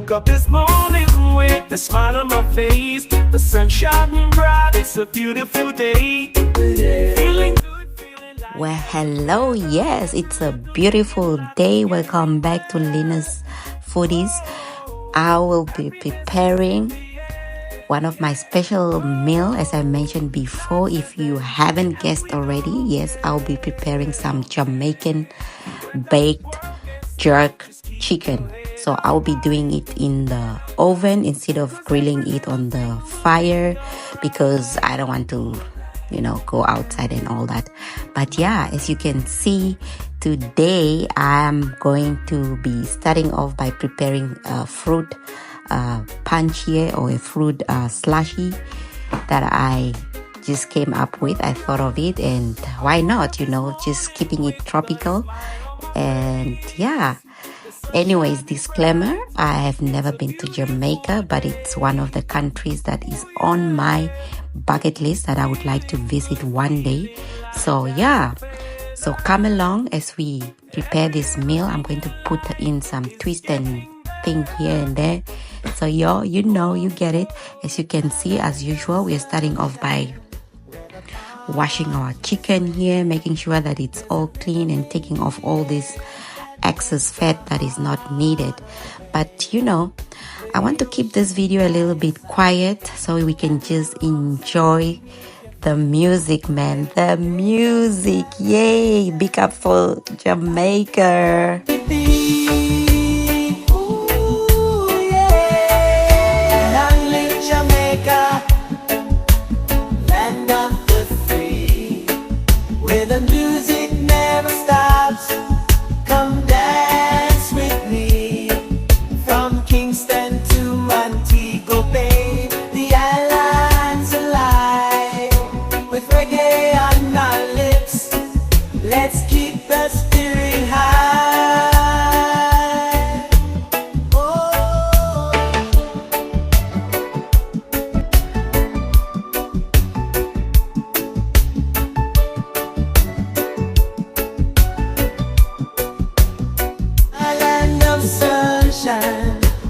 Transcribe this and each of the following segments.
woke up this morning with a smile on my face. The sun shining bright, it's a beautiful day. Feeling good, feeling like... Well, hello, yes, it's a beautiful day. Welcome back to Lina's Foodies. I will be preparing one of my special meal, as I mentioned before. If you haven't guessed already, yes, I'll be preparing some Jamaican baked jerk chicken. So I'll be doing it in the oven instead of grilling it on the fire, because I don't want to go outside and all that. But yeah, as you can see, today I'm going to be starting off by preparing a fruit punch here, or a fruit slushy that I just came up with. I thought of it, and why not, just keeping it tropical. And yeah, anyways, disclaimer, I have never been to Jamaica, but it's one of the countries that is on my bucket list that I would like to visit one day. So yeah, so come along as we prepare this meal. I'm going to put in some twist and thing here and there, so you get it. As you can see, as usual, we're starting off by washing our chicken here, making sure that it's all clean and taking off all this excess fat that is not needed. But I want to keep this video a little bit quiet so we can just enjoy the music, man. The music, yay! Big up for Jamaica.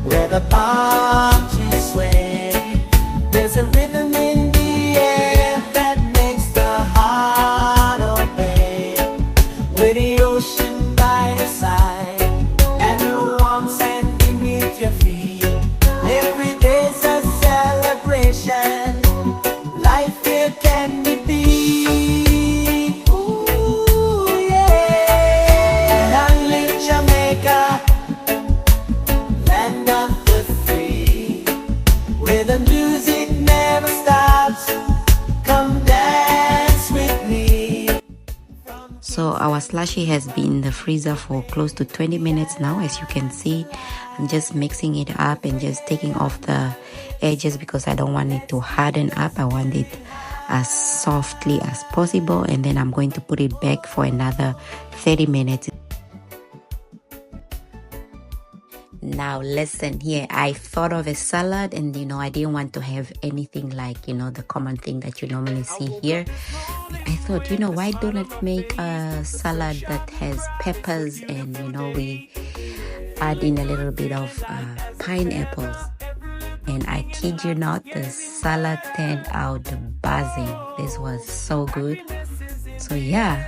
Where the palm trees sway, there's a rhythm in the air that makes the heart obey. With the ocean by your side and the warm sand beneath your feet, every day's a celebration. Life here can be beat. Ooh, yeah. Long live Jamaica, land of the free, where the music never stops. Come dance with me. So our slushy has been in the freezer for close to 20 minutes now. As you can see, I'm just mixing it up and just taking off the edges because I don't want it to harden up. I want it as softly as possible, and then I'm going to put it back for another 30 minutes. Now listen here, I thought of a salad, and I didn't want to have anything like the common thing that you normally see here. But I thought, why don't I make a salad that has peppers, and we add in a little bit of pineapples. And I kid you not, the salad turned out buzzing. This was so good. So yeah,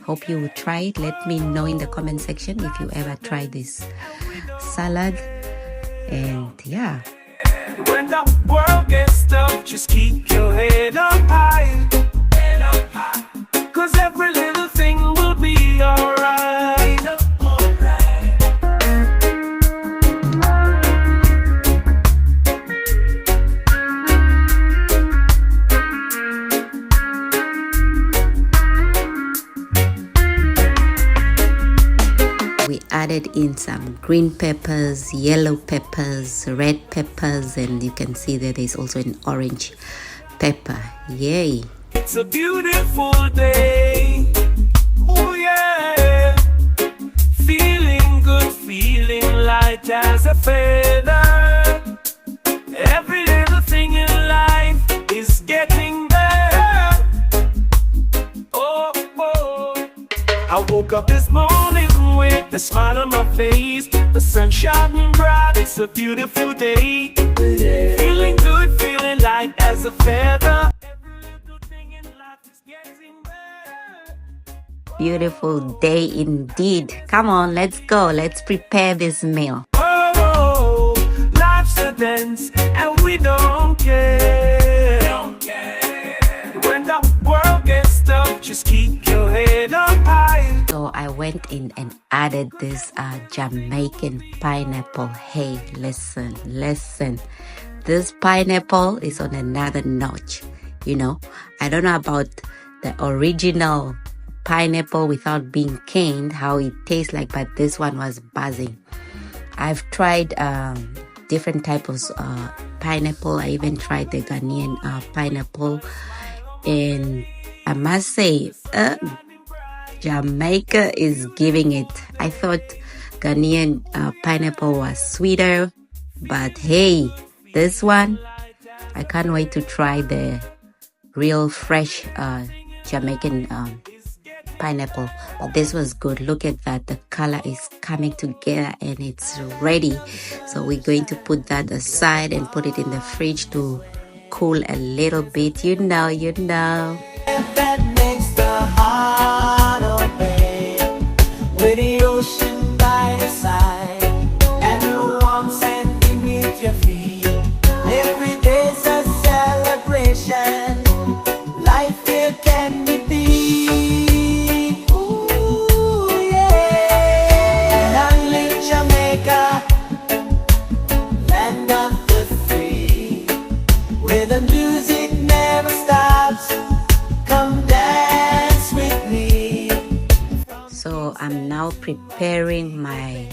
hope you will try it. Let me know in the comment section if you ever try this salad. And yeah, when the world gets tough, just keep your head up high, cause every little thing will be alright. we added in some green peppers, yellow peppers, red peppers, and you can see that there's also an orange pepper. Yay! It's a beautiful day. Oh yeah. Feeling good, feeling light as a feather. Every little thing in life is getting better. Oh, oh. I woke up this morning morning with a smile on my face. The sun shining bright, it's a beautiful day. Feeling good, feeling light as a feather. Every little thing in life is getting better. Beautiful day indeed. Come on, let's go. Let's prepare this meal. Oh, life's a dance and we don't care. When the world gets tough, just keep your head up high. So I went in and added this Jamaican pineapple. Hey, listen. This pineapple is on another notch. You know, I don't know about the original pineapple without being canned, how it tastes like, but this one was buzzing. I've tried different types of pineapple. I even tried the Ghanaian pineapple, and I must say Jamaica is giving it. I thought Ghanaian pineapple was sweeter, but hey, this one, I can't wait to try the real fresh Jamaican pineapple. But this was good. Look at that, the color is coming together and it's ready. So we're going to put that aside and put it in the fridge to cool a little bit. You know. That makes the heart obey. With the ocean by your side and the warm sand beneath your feet. Every day's a celebration. Life here can be deep. Ooh, yeah. Lonely Jamaica, land of the free, where the music never stops. Come dance with me. So I'm now preparing my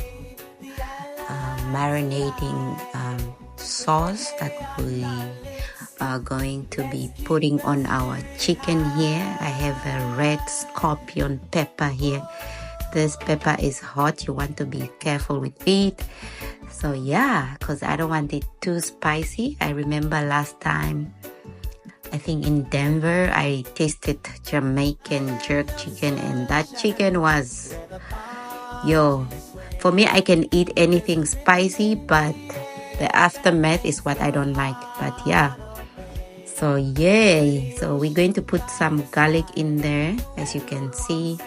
marinating sauce that we are going to be putting on our chicken here. I have a red scorpion pepper here. This pepper is hot. You want to be careful with it. So yeah, because I don't want it too spicy. I remember last time, I think in Denver, I tasted Jamaican jerk chicken, and that chicken was, for me, I can eat anything spicy, but the aftermath is what I don't like. But yeah, so yay. So we're going to put some garlic in there, as you can see.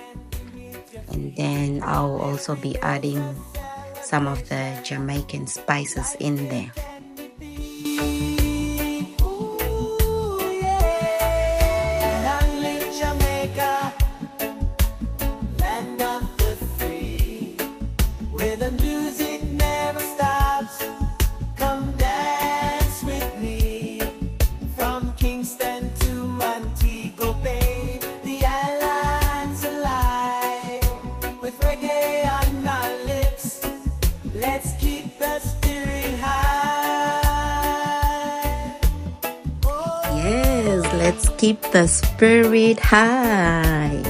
And then I'll also be adding some of the Jamaican spices in there. Let's keep the spirit high.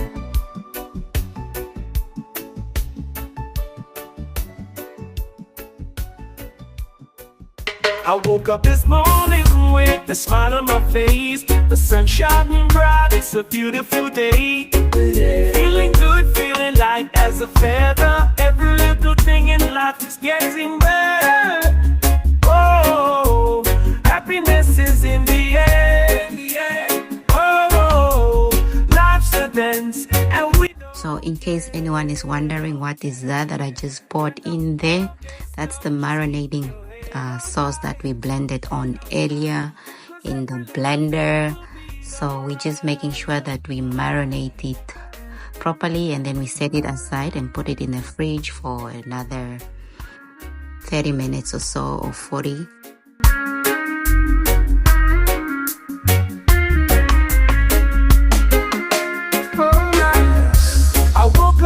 I woke up this morning with a smile on my face. The sun shining bright, it's a beautiful day. Feeling good, feeling light as a feather. Every little thing in life is getting better. Oh, happiness is in the air. So in case anyone is wondering what is that I just poured in there, that's the marinating sauce that we blended on earlier in the blender. So we're just making sure that we marinate it properly, and then we set it aside and put it in the fridge for another 30 minutes or so, or 40.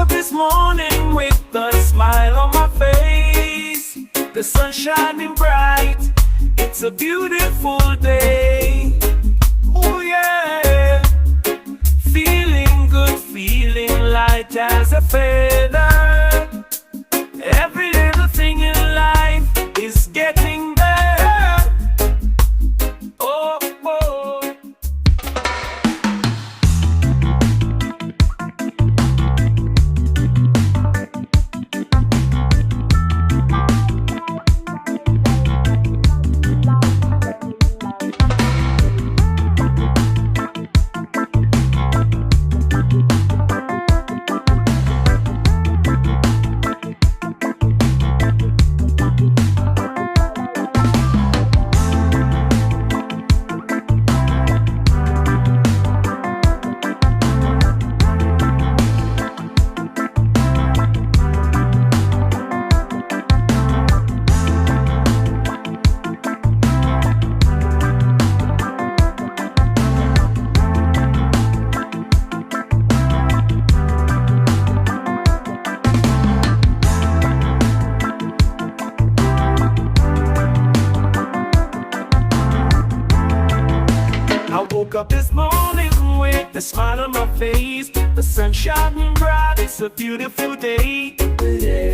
This morning with a smile on my face, the sun shining bright, it's a beautiful day. Oh yeah, feeling good, feeling light as a feather. Every little thing in life is getting better. Oh, oh. the smile on my face, the sun shining bright, it's a beautiful day.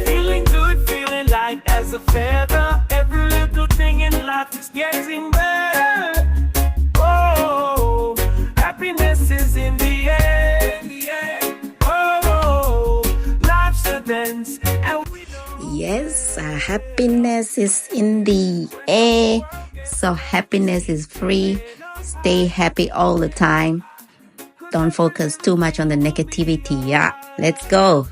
Feeling good, feeling light as a feather. Every little thing in life is getting better. Oh, happiness is in the air. Oh, life's a dance. Yes, happiness is in the air. So happiness is free. Stay happy all the time. Don't focus too much on the negativity. Yeah, let's go.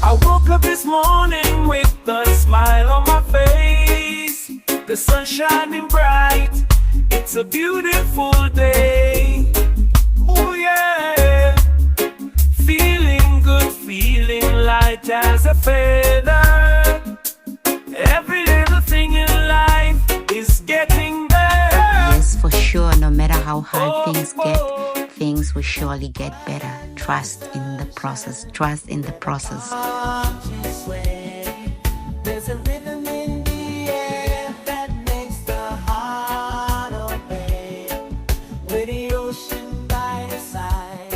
I woke up this morning with a smile on my face, the sun shining bright, it's a beautiful day. Oh yeah, feeling good, feeling light as a feather. Every little thing in life is getting better. Yes, for sure, no matter how hard things get, things will surely get better. Trust in the process. Trust in the process. There's a rhythm in the air that makes the heart obey. With the ocean by your side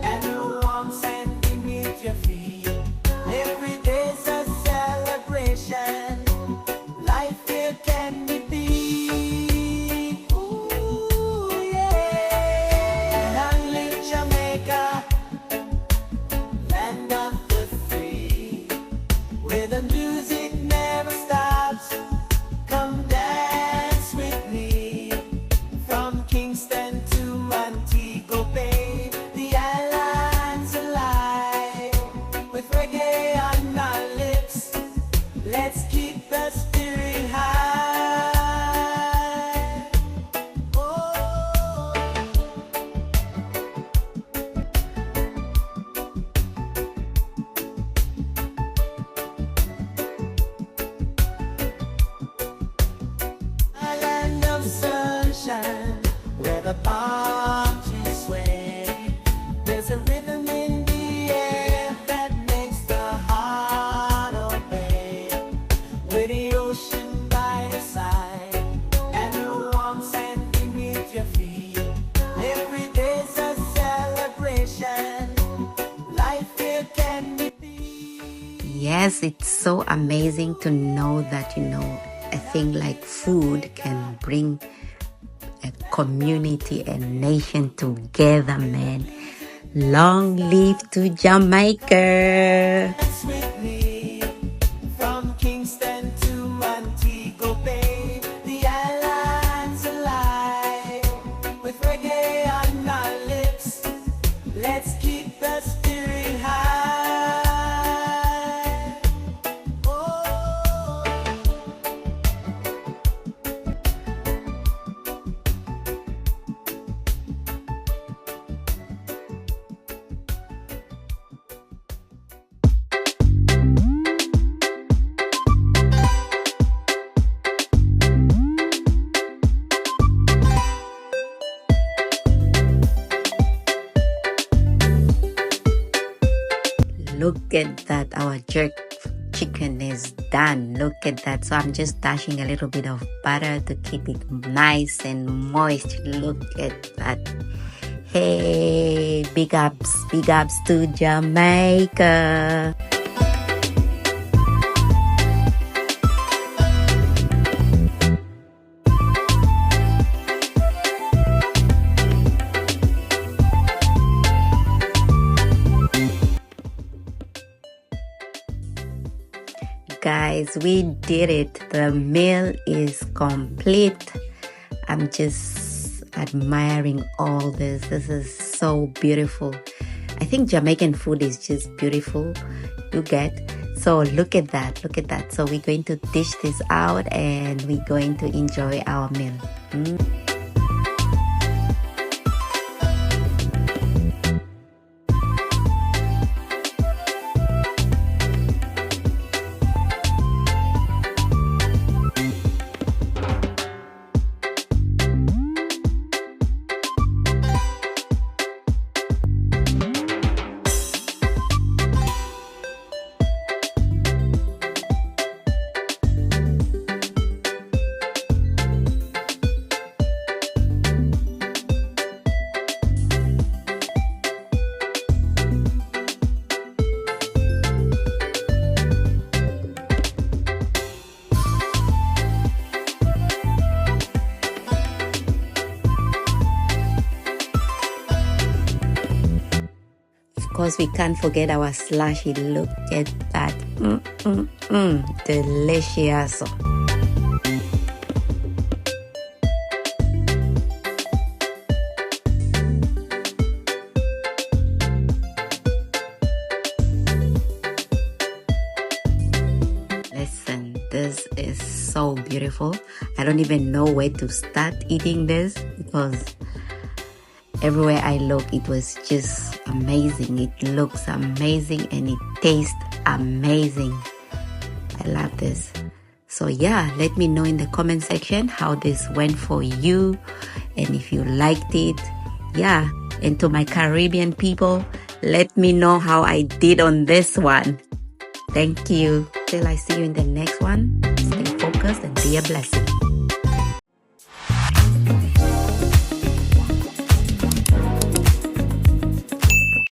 and the warm sand beneath your feet, every day's a celebration. Life here can be beat. Ooh, yeah. Long live Jamaica, land of the free, where the music never stops. Come dance with me. From Kingston to Montego Bay, the island's alive. With reggae on our lips, let's keep the spirit high. Oh. A land of sunshine, where the palm trees sway. There's a rhythm in the air that makes the heart obey. With the ocean by your side and the warm sand beneath your feet, every day's a celebration. Life here can be. Yes, it's so amazing to know that, a thing like food can bring a community and nation together, man. Long live to Jamaica. Dance with me. From Kingston to Montego Bay, the island's alive. With reggae on our lips, let's keep the spirit high. Oh. Look at that, our jerk chicken is done. Look at that. So I'm just dashing a little bit of butter to keep it nice and moist. Look at that. Hey, big ups to Jamaica. Guys, we did it. The meal is complete. I'm just admiring all this. This is so beautiful. I think Jamaican food is just beautiful. You get. So look at that. Look at that. So we're going to dish this out and we're going to enjoy our meal. course, we can't forget our slushy. Look at that. Delicious. Listen, this is so beautiful. I don't even know where to start eating this because everywhere I look, it was just amazing. It looks amazing and it tastes amazing. I love this. So yeah, let me know in the comment section how this went for you and if you liked it. Yeah, and to my Caribbean people, let me know how I did on this one. Thank you. Till I see you in the next one, stay focused and be a blessing.